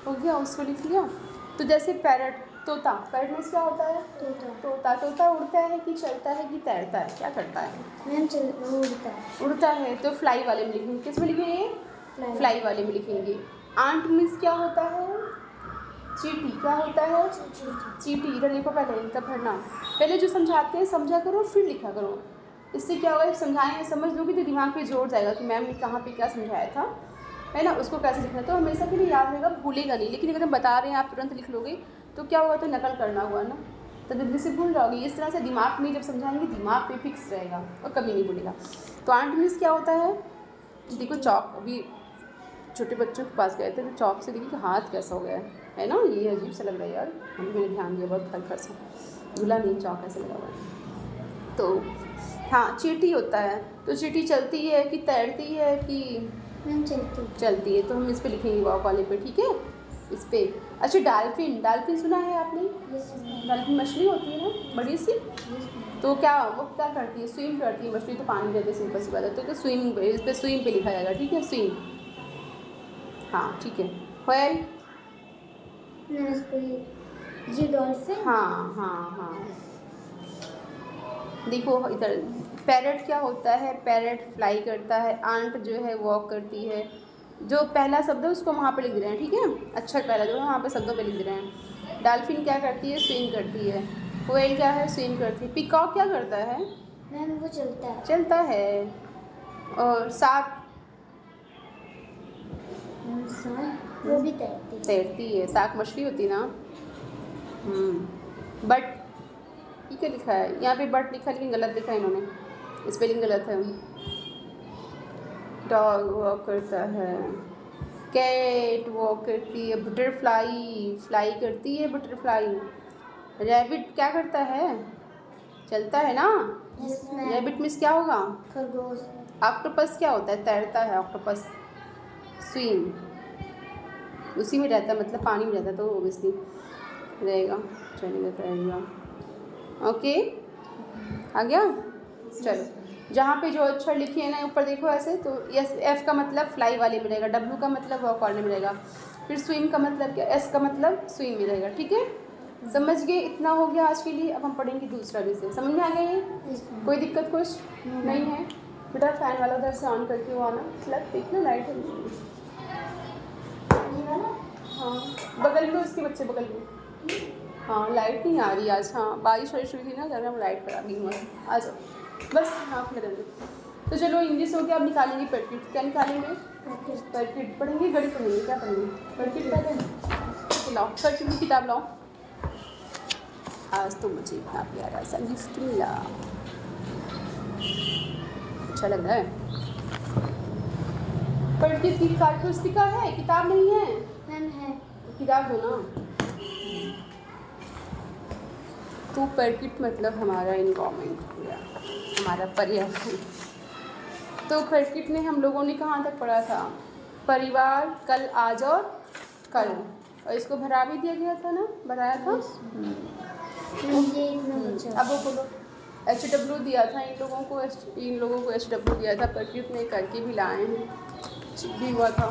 हो गया, उसको लिख लिया। तो जैसे पैरट, तोता, पैरट में क्या होता है? तोता। तोता उड़ता है कि चलता है कि तैरता है, क्या करता है? उड़ता है। तो फ्लाई वाले में लिखेंगे, किस में लिखेंगे? फ्लाई वाले में लिखेंगे। आंट मीन्स क्या होता है? चींटी। क्या होता है? चींटी। इधर देखो, पहले इनका भरना, पहले जो समझाते हैं समझा करो, फिर लिखा करो। इससे क्या होगा, समझाएं समझ लोगी तो दिमाग पे जोर जाएगा कि मैम ने कहाँ पे क्या समझाया था, है ना, उसको कैसे लिखना। तो हमेशा के लिए याद रहेगा, भूलेगा नहीं। लेकिन अगर हम बता रहे हैं आप तुरंत लिख लोगे तो क्या होगा, तो नकल करना हुआ ना, तो जल्दी से भूल जाओगे। इस तरह से दिमाग में जब समझाएंगे दिमाग पे फिक्स रहेगा और कभी नहीं भूलेगा। तो आंट मीन्स क्या होता है? देखो चौक, अभी छोटे बच्चों के पास गए थे तो चौक से देखिए कि हाथ कैसा हो गया है ना, ये अजीब सा लग रहा है यार, मैंने ध्यान दिया बहुत खर से, धुला नहीं, चौक ऐसे लगा हुआ है। तो हाँ, चींटी होता है। तो चींटी चलती है कि तैरती है कि चलती है? तो हम इस पे लिखेंगे वॉक वाले पे, ठीक है, इस पे। अच्छा, डॉल्फिन, डॉल्फिन सुना है आपने? डॉल्फिन मछली होती है ना, बड़ी सी। तो क्या वो क्या करती है? स्विम करती है। मछली तो पानी रहती है, सिंपल सी बात है। तो स्विमिंग पे, इस पे स्विम पे लिखा जाएगा, ठीक है, स्विम। हाँ ठीक है। व्हेल, ये डॉल्फिन। हाँ हाँ हाँ। देखो इधर, पैरट क्या होता है? पैरट फ्लाई करता है। आंट जो है वॉक करती है। जो पहला शब्द है उसको वहाँ पे लिख दे रहे हैं, ठीक है, अक्षर पहला जो है वहाँ पे शब्दों पे लिख दे रहे हैं। डॉल्फिन क्या करती है? स्विम करती है। व्हेल क्या है? स्विम करती है। पिकॉक क्या करता है? मैम वो चलता है। और साग, वो भी तैरती तैरती है। साग मछली होती है ना। बट ये क्या लिखा है यहाँ पे? बट लिखा लेकिन गलत लिखा है इन्होंने, स्पेलिंग गलत है। डॉग वॉक करता है। कैट वॉक करती है। बटरफ्लाई फ्लाई करती है। बटरफ्लाई। रैबिट क्या करता है? चलता है ना। रैबिट मीन्स क्या होगा? खरगोश। ऑक्टोपस क्या होता है? तैरता है ऑक्टोपस। स्विम, उसी में रहता है, मतलब पानी में रहता है, तो ओबियसली रहेगा, चलेगा, तैरेगा। ओके, आ गया। चलो, जहाँ पे जो अक्षर लिखे हैं ना ऊपर देखो ऐसे, तो एस, एफ का मतलब फ्लाई वाले में रहेगा, डब्ल्यू का मतलब वॉक वाले में रहेगा, फिर स्विम का मतलब क्या, एस का मतलब स्विम में रहेगा, ठीक है। समझ गए? इतना हो गया आज के लिए। अब हम पढ़ेंगे दूसरा विषय। समझ में आ गया ये? कोई दिक्कत कुछ नहीं है? बेटा फैन वाला उधर से ऑन करके वो आना, मतलब देखना लाइट है। हाँ, बगल में उसके बच्चे, बगल में। हाँ, लाइट नहीं आ रही आज। हाँ, बारिश वारिश हुई थी ना, घर में लाइट खराब नहीं हुआ। आ जाओ बस, हाँ अपने रहने। तो चलो, इंग्लिश हो गया। अब निकालेंगे पैकेट। क्या निकालेंगे? पैकेट पढ़ेंगे, गणित पढ़ेंगे, क्या पढ़ेंगे? पैकेट पहले लाओ, पैकेट की किताब लाओ। आज तो मुझे इतना प्यारा सा गिफ्ट मिला, अच्छा लग रहा है। पैकेट की पुस्तिका है, किताब नहीं है? है। किताब दो ना। तो पैकेट मतलब हमारा इन्वायरमेंट हो गया, हमारा पर्यावरण। तो पैकेट में हम लोगों ने कहाँ तक पढ़ा था? परिवार, कल, आज और कल। और इसको भरा भी दिया गया था ना, बताया था। अब वो बोलो, HW दिया था इन लोगों को, HW दिया था। पैकेट में करके भी लाए हैं, भी हुआ था।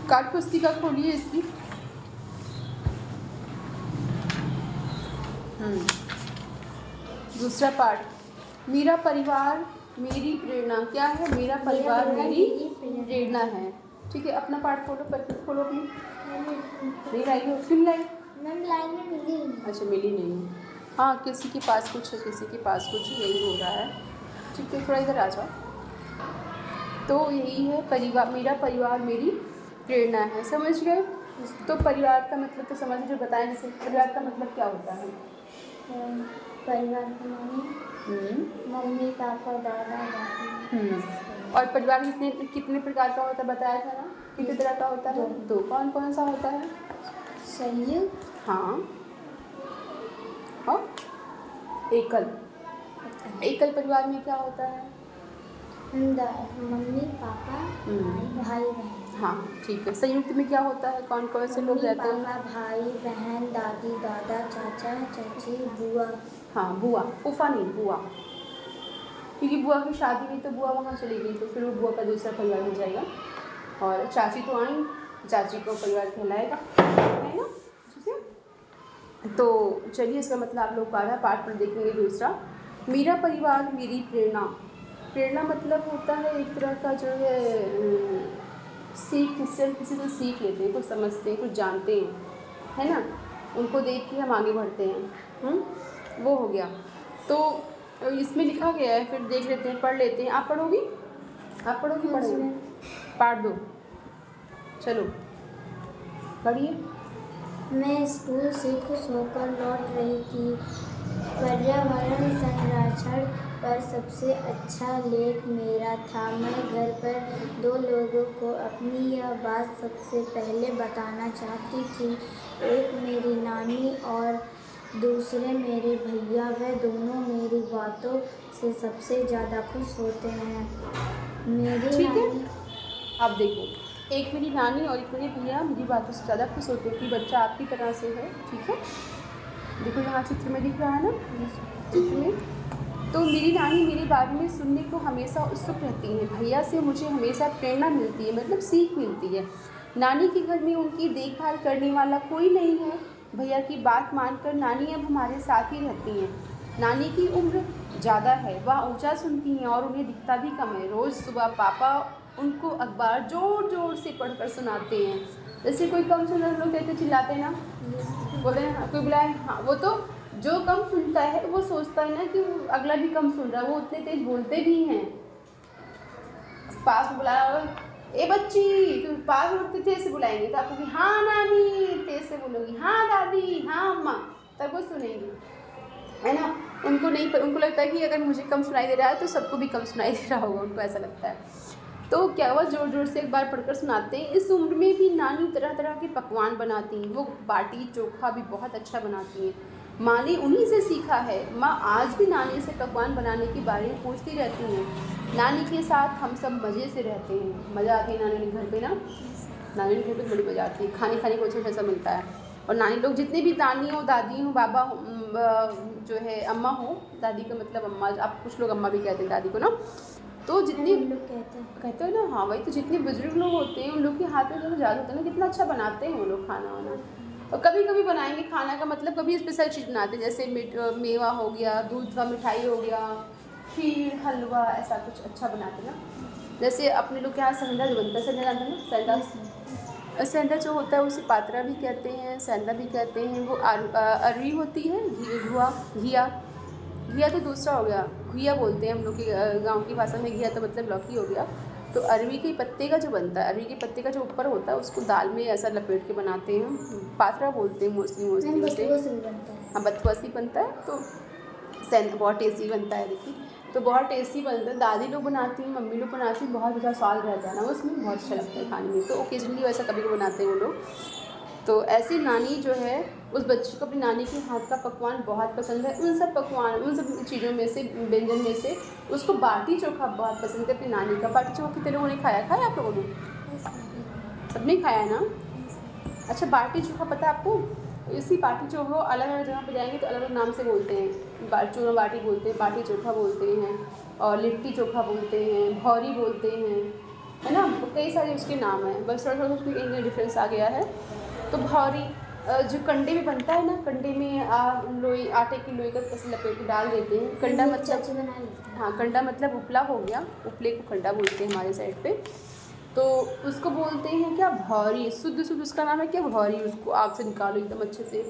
कार्ड पुस्तिका खोलिए इसकी। दूसरा पार्ट, मेरा परिवार मेरी प्रेरणा। क्या है? मेरा परिवार मेरी प्रेरणा है, ठीक है। अपना पार्ट खोलो, पैकेट खोलो अपनी। नहीं लाई हो? क्यों लाई? अच्छा, मिली नहीं। हाँ, किसी के पास कुछ है, किसी के पास कुछ, यही हो रहा है, ठीक है। थोड़ा इधर आ जाओ। तो यही है परिवार, मेरा परिवार मेरी प्रेरणा है। समझ गए? तो परिवार का मतलब तो समझ जो बताएं, जैसे परिवार का मतलब क्या होता है? परिवार की मम्मी पापा दादा दादी। और परिवार कितने कितने प्रकार का होता है बताया था ना? कितने तरह का होता है? दो। कौन कौन सा होता है? संयुक्त, हाँ, और एकल। एकल परिवार में क्या होता है? मम्मी पापा भाई बहन। हाँ ठीक है। संयुक्त में क्या होता है? कौन कौन से लोग रहते हैं? पापा भाई बहन दादी दादा चाचा चाची बुआ। हाँ, बुआ, फूफा नहीं, बुआ, क्योंकि बुआ की शादी हुई तो बुआ वहाँ चली गई, तो फिर वो बुआ का दूसरा परिवार हो जाएगा। और चाची तो आई, चाची को परिवार कहलाएगा, है ना, ठीक है। तो चलिए, इसका मतलब आप लोग 12 पार्ट पर देखेंगे। दूसरा, मेरा परिवार मेरी प्रेरणा। प्रेरणा मतलब होता है एक तरह का जो है सीख, किससे हम किसी से सीख लेते हैं, कुछ समझते हैं, कुछ जानते हैं, है ना, उनको देख के हम आगे बढ़ते हैं। वो हो गया। तो इसमें लिखा गया है, फिर देख लेते हैं, पढ़ लेते हैं। आप पढ़ोगी? आप पढ़ोगी? पढ़ोगी? पार्ट 2 चलो पढ़िए। मैं स्कूल से खुश होकर लौट रही थी। पर्यावरण संरक्षण पर सबसे अच्छा लेख मेरा था। मैं घर पर 2 लोगों को अपनी यह बात सबसे पहले बताना चाहती थी। एक मेरी नानी और दूसरे मेरे भैया। वे दोनों मेरी बातों से सबसे ज़्यादा खुश होते हैं। मेरी ठीक है, नानी, आप देखो, एक मेरी नानी और एक मेरे भैया मेरी बातों से ज़्यादा खुश होते हैं कि बच्चा आपकी तरह से है। ठीक है, देखो यहाँ चित्र में दिख रहा है ना, चित्र में। तो मेरी नानी मेरे बारे में सुनने को हमेशा उत्सुक रहती हैं। भैया से मुझे हमेशा प्रेरणा मिलती है, मतलब सीख मिलती है। नानी के घर में उनकी देखभाल करने वाला कोई नहीं है। भैया की बात मानकर नानी अब हमारे साथ ही रहती हैं। नानी की उम्र ज़्यादा है, वह ऊंचा सुनती हैं और उन्हें दिखता भी कम है। रोज़ सुबह पापा उनको अखबार ज़ोर ज़ोर से पढ़कर सुनाते हैं। जैसे कोई कम सुन रहा, लोग कहते चिल्लाते हैं ना, बोले कोई बुलाए, हाँ, वो तो जो कम सुनता है वो सोचता है ना कि अगला भी कम सुन रहा है, वो उतने तेज बोलते भी हैं। पास में बुलाया होगा, ए बच्ची, तुम पास में उठते तेज से बुलाएंगे तो आपको कि हाँ नानी, तेज से बोलोगी, हाँ दादी, हाँ अम्मा, तब वो सुनेंगी, है ना। उनको नहीं, उनको लगता है कि अगर मुझे कम सुनाई दे रहा है तो सबको भी कम सुनाई दे रहा होगा, उनको ऐसा लगता है। तो क्या हुआ, ज़ोर ज़ोर से एक बार पढ़कर सुनाते हैं। इस उम्र में भी नानी तरह तरह के पकवान बनाती हैं। वो बाटी चोखा भी बहुत अच्छा बनाती हैं। माँ ने उन्हीं से सीखा है। माँ आज भी नानी से पकवान बनाने के बारे में पूछती रहती हैं। नानी के साथ हम सब मज़े से रहते हैं। मज़ा आती है नानी के घर पे ना, नानी के घर पे बड़ी मज़ा आती है। खाने को अच्छा ऐसा मिलता है। और नानी लोग जितने भी नानी हो, दादी हो, बाबा हो, जो है अम्मा हो, दादी का मतलब अम्मा, आप कुछ लोग अम्मा भी कहते हैं दादी को ना, तो जितने लोग कहते हैं ना, हाँ वही तो, जितने बुजुर्ग लोग होते हैं उन लोग के हाथ में जो जादू होता है ना, कितना अच्छा बनाते हैं वो लोग खाना वाना। और कभी कभी बनाएंगे खाना का मतलब, कभी स्पेशल चीज़ बनाते हैं, जैसे मेवा हो गया, दूध का मिठाई हो गया, खीर, हलवा, ऐसा कुछ अच्छा बनाते हैं ना। जैसे अपने लोग के यहाँ सेंधा जो बनता है, सेंधा जानते हैं ना, सेंधा। सेंधा जो होता है उसे पात्रा भी कहते हैं, सेंधा भी कहते हैं। वो अरवी होती है, घिया, घिया तो दूसरा हो गया, घिया बोलते हैं हम लोग के गांव की भाषा में। घिया तो मतलब लौकी हो गया। तो अरवी के पत्ते का जो बनता है, अरवी के पत्ते का जो ऊपर होता है उसको दाल में ऐसा लपेट के बनाते हैं, पात्रा बोलते हैं मोस्टली उसे। हाँ, बथुआ से बनता है। तो बहुत टेस्टी बनता है, देखिए, तो बहुत टेस्टी बनता है। दादी लोग बनाती हैं, मम्मी लोग बनाती हैं, बहुत अच्छा स्वाद रहता है ना उसमें, बहुत अच्छा लगता है खाने में। तो ओकेजनली वैसा कभी कभी बनाते हैं वो लोग। तो ऐसी नानी जो है, उस बच्ची को अपनी नानी के हाथ का पकवान बहुत पसंद है। उन सब पकवान, उन सब चीज़ों में से, व्यंजन में से उसको बाटी चोखा बहुत पसंद है अपनी नानी का। बाटी चोखा कितने लोगों ने खाया आप लोगों ने? सबने खाया ना। अच्छा, बाटी चोखा पता है आपको? इसी बाटी चोखा अलग अलग जगह पे जाएंगे तो अलग अलग नाम से बोलते हैं। चूरमा बाटी बोलते हैं, बाटी चोखा बोलते हैं, और लिट्टी चोखा बोलते हैं, भौरी बोलते हैं, है ना। कई सारे उसके नाम हैं, बस थोड़ा थोड़ा उसमें एक डिफरेंस आ गया है। तो भौरी जो कंडे में बनता है ना, कंडे में लोई, आटे की लोई का ऐसे लपेट के डाल देते हैं। कंडा मतलब, हाँ, कंडा मतलब उपला हो गया, उपले को कंडा बोलते हैं हमारे साइड पे। तो उसको बोलते हैं क्या, भौरी। शुद्ध उसका नाम है क्या, भौरी। उसको आग से निकालो एकदम अच्छे से,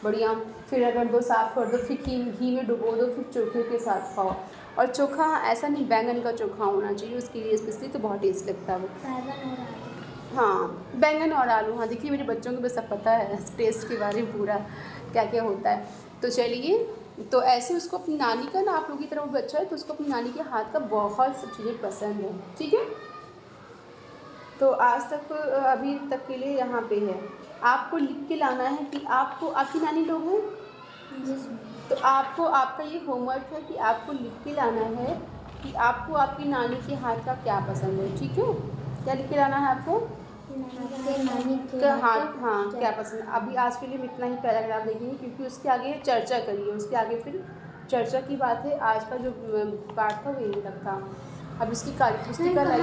बढ़िया, फिर अगर दो साफ़ कर दो, फिर घी में डुबो दो, फिर चोखे के साथ खाओ। और चोखा ऐसा नहीं, बैंगन का चोखा होना चाहिए उसके लिए स्पेशली, तो बहुत टेस्ट लगता है वो। हाँ, बैंगन और आलू। हाँ, देखिए मेरे बच्चों को भी सब पता है टेस्ट के बारे में पूरा, क्या क्या होता है। तो चलिए, तो ऐसे उसको अपनी नानी का ना, आप लोगों की तरह वो बच्चा है तो उसको अपनी नानी के हाथ का बहुत सब चीज़ें पसंद है। ठीक है, तो आज तक तो अभी तक के लिए यहाँ पे है। आपको लिख के लाना है कि आपको, आपकी नानी लोग हैं, तो आपको, आपका ये होमवर्क है कि आपको लिख के लाना है कि आपको आपकी नानी के हाथ का क्या पसंद है। ठीक है, क्या लिख के लाना है आपको? नानी के हाथ, हाँ, क्या पसंद। अभी आज के लिए इतना ही पैराग्राफ देखेंगे, क्योंकि उसके आगे चर्चा करिए, उसके आगे फिर चर्चा की बात है। आज का जो पाठ था वो यहीं तक था। अब इसकी कार्यपुस्तिका लाइए।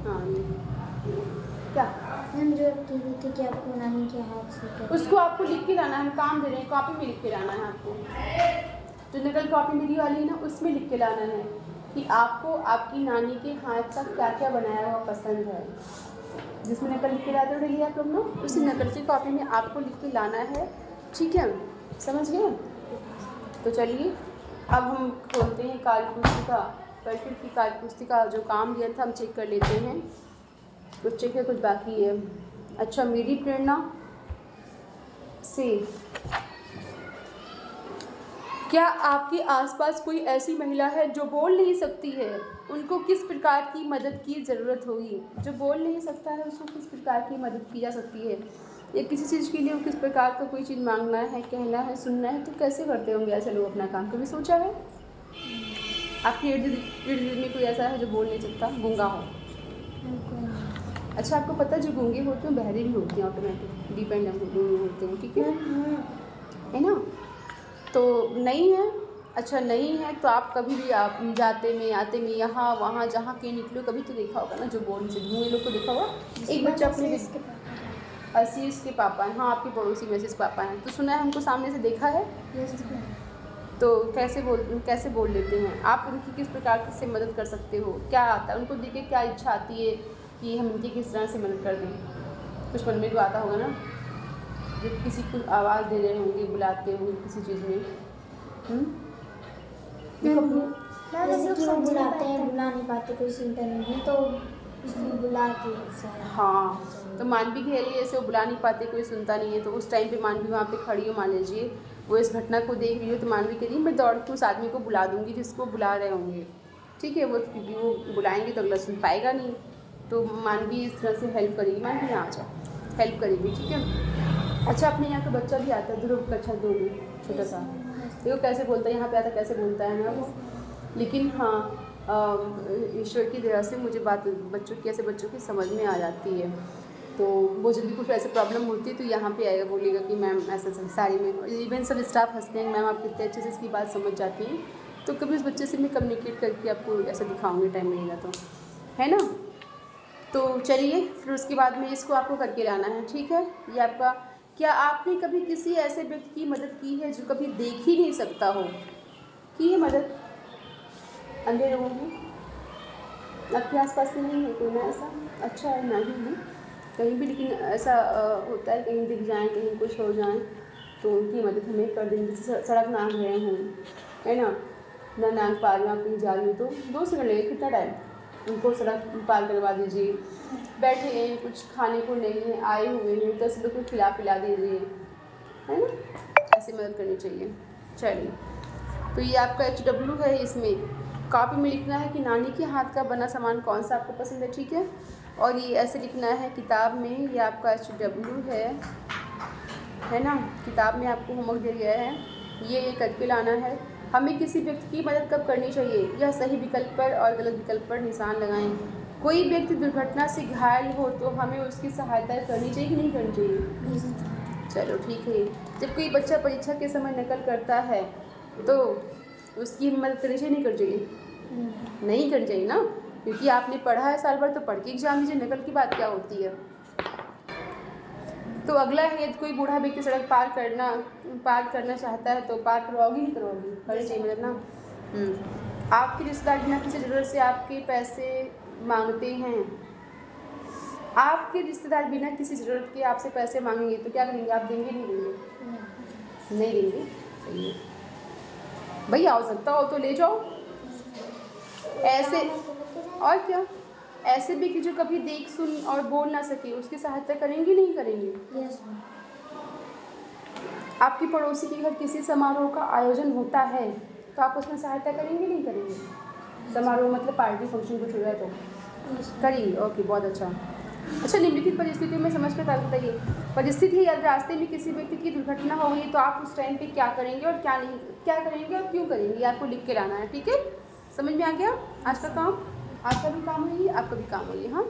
हाँ, क्या मैम जो कह रही थी कि आपको नानी के हाथ से करना उसको आपको लिख के लाना है, हम काम दे रहे हैं, कॉपी में लिख के लाना है आपको। जो नकल कॉपी मेरी वाली है ना, उसमें लिख के लाना है कि आपको आपकी नानी के हाथ का क्या क्या बनाया हुआ पसंद है। जिसमें नकल लिख के लाते हो डेली आप लोग ना, उसी नकल की कॉपी में आपको लिख के लाना है, ठीक है, समझ गए? तो चलिए अब हम खोलते हैं कार्यपुस्तिका। पर्फेक्ट की कार्यपुस्तिका जो काम दिया था हम चेक कर लेते हैं, कुछ चेक है कुछ बाकी है। अच्छा, मेरी प्रेरणा से क्या आपके आसपास कोई ऐसी महिला है जो बोल नहीं सकती है? उनको किस प्रकार की मदद की ज़रूरत होगी? जो बोल नहीं सकता है उसको किस प्रकार की मदद की जा सकती है, या किसी चीज़ के लिए वो किस प्रकार का कोई चीज़ मांगना है, कहना है, सुनना है, तो कैसे करते होंगे ऐसे लोग अपना काम? कभी सोचा है? आपके इर्द गिर्द में कोई ऐसा है जो बोल नहीं सकता, गूंगा हो? अच्छा, आपको पता है जो गूंगे होते हैं बहरे भी होते हैं, ऑटोमेटिक डिपेंडेंट होते हैं, ठीक है ना? तो नहीं है? अच्छा नहीं है तो आप कभी भी आप जाते में आते में यहाँ वहाँ जहाँ कहीं निकलो कभी तो देखा होगा ना जो बोल से गूंगे लोग को देखा होगा। एक बच्चा अपने आशीष के पापा हैं, हाँ आपके पड़ोसी में आशीष पापा हैं, तो सुना है हमको सामने से देखा है। तो कैसे बोल लेते हैं आप? उनकी किस प्रकार से मदद कर सकते हो? क्या आता है उनको देख के, क्या इच्छा आती है कि हम उनकी किस तरह से मदद कर दें? कुछ मन में तो आता होगा ना, जब किसी को आवाज़ दे रहे होंगे, बुलाते होंगे किसी चीज़ में। जैसे कि वो बुलाते हैं, बुला नहीं पाते, कोई सुनता नहीं है तो उसमें बुला के। हाँ, तो मानवी कह रही है ऐसे वो बुला नहीं पाते, कोई सुनता नहीं है, तो उस टाइम पे मानवी वहाँ पे खड़ी हो, मान लीजिए वो इस घटना को देख रही हो, तो मानवी कह रही है मैं दौड़ के उस आदमी को बुला दूँगी जिसको बुला रहे होंगे, ठीक है। वो क्योंकि वो बुलाएंगे तो अगला सुन पाएगा नहीं, तो मानवी इस तरह से हेल्प करेगी। मानवी यहाँ आ जाओ, हेल्प करेगी, ठीक है। अच्छा, अपने यहाँ का बच्चा भी आता है, ध्रुव कक्षा 2 में, छोटा सा, देखो कैसे बोलता है, यहाँ पे आता कैसे बोलता है ना वो। लेकिन हाँ, ईश्वर की दया से मुझे बात बच्चों की, ऐसे बच्चों की समझ में आ जाती है। तो वो जब भी कुछ ऐसे प्रॉब्लम होती है तो यहाँ पे आएगा, बोलेगा कि मैम ऐसा सारी में, इवन सब स्टाफ हंसते हैं, मैम आप कितने अच्छे से इसकी बात समझ जाती हैं। तो कभी उस बच्चे से मैं कम्युनिकेट करके आपको ऐसा दिखाऊँगी, टाइम मिलेगा तो, है ना। तो चलिए फिर उसके बाद में इसको आपको करके लाना है, ठीक है। ये आपका, क्या आपने कभी किसी ऐसे व्यक्ति की मदद की है जो कभी देख ही नहीं सकता हो? की है मदद अंधे लोगों की? आपके आसपास में नहीं है कोई ना ऐसा? अच्छा है, नहीं है कहीं भी, लेकिन ऐसा होता है कहीं दिख जाएं, कहीं कुछ हो जाए तो उनकी मदद हमें कर देंगे। जैसे सड़क नांग रहे हों, है ना नांग पार में आप कहीं जा रही हो तो 2 सेकंड लगे, कितना टाइम, उनको सड़क पार करवा दीजिए। बैठे हैं, कुछ खाने को नहीं है, आए हुए हैं, 10 लोग को पिला दीजिए, है ना, ऐसे मदद करनी चाहिए। चलिए, तो ये आपका HW है, इसमें कॉपी में लिखना है कि नानी के हाथ का बना सामान कौन सा आपको पसंद है, ठीक है। और ये ऐसे लिखना है किताब में, ये आपका HW है ना, किताब में आपको होमवर्क दिया गया है, ये करके लाना है। हमें किसी व्यक्ति की मदद कब करनी चाहिए? यह सही विकल्प पर और गलत विकल्प पर निशान लगाएं। कोई व्यक्ति दुर्घटना से घायल हो तो हमें उसकी सहायता करनी चाहिए कि नहीं करनी चाहिए? चलो ठीक है। जब कोई बच्चा परीक्षा के समय नकल करता है तो उसकी मदद करनी चाहिए नहीं करनी चाहिए? नहीं करनी चाहिए ना, क्योंकि आपने पढ़ा है साल भर तो पढ़ के एग्जाम दीजिए, नकल की बात क्या होती है। तो अगला है, यदि कोई बूढ़ा व्यक्ति सड़क पार करना चाहता है तो पार करवाओगी नहीं करवाओगी? करनी चाहिए मदद ना। आपके रिश्तेदार बिना किसी ज़रूरत से आपके पैसे मांगते हैं, आपके रिश्तेदार बिना किसी ज़रूरत के आपसे पैसे मांगेंगे तो क्या करेंगे आप? देंगे नहीं देंगे? नहीं देंगे, सही है भाई, आवश्यकता हो तो ले जाओ। ऐसे और क्या, ऐसे भी कि जो कभी देख सुन और बोल ना सके उसकी सहायता करेंगे नहीं करेंगे? आपकी पड़ोसी के घर किसी समारोह का आयोजन होता है तो आप उसमें सहायता करेंगे नहीं करेंगे? समारोह मतलब पार्टी फंक्शन कुछ हो रहा है तो करेंगे, ओके बहुत अच्छा। अच्छा, निम्नलिखित परिस्थितियों में समझ कर बताइए। परिस्थिति है, यदि रास्ते में किसी व्यक्ति की दुर्घटना हो गई तो आप उस टाइम पे क्या करेंगे और क्या नहीं, क्या करेंगे और क्यों करेंगे, आपको लिख के लाना है, ठीक है। समझ में आ गया? आज का काम, आज का भी काम है ये, आपका भी काम है ये, हाँ।